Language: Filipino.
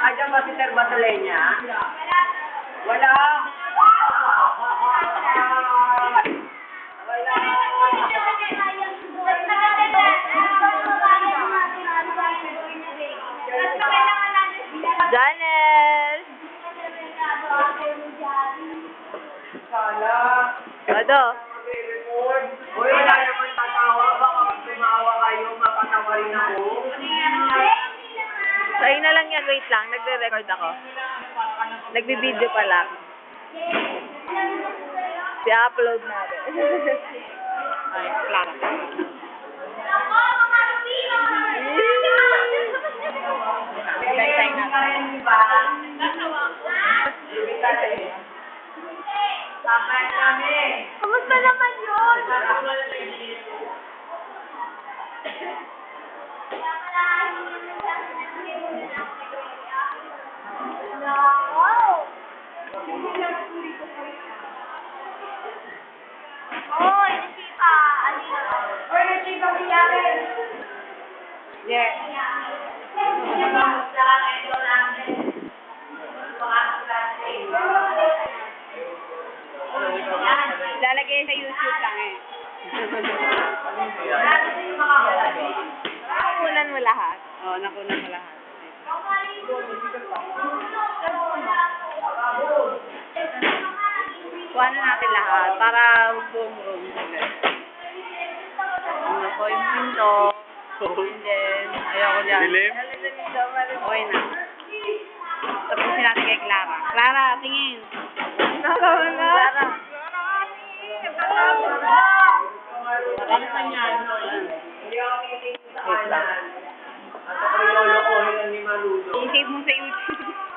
Ayan ba si Sir Batalenya? Wala. Janel! Sana. Ano? Uy, wala naman tatawa. Baka tumawa kayo, mapatawa rin ako. Sa'yo na lang yan. Wait lang. Nagre-record ako. Nagbi-video pa lang. I-upload natin. Ay, Clara. Kamusta naman yun? Yeah. Lalagay sa YouTube lang eh. Nakunan mo lahat. Oo, nakunan mo lahat. Kuha na natin lahat para buong room. Ano ko yung pinto. And then, ayoko dyan. Dilim? Okay na. Tapusin natin kay Clara. Clara, tingin. Nakawa na. Clara. Nakalitan niya, ano yan? Hindi ako titingin sa kanan. At ako yung lolokohin ni Maludo. I-save mo sa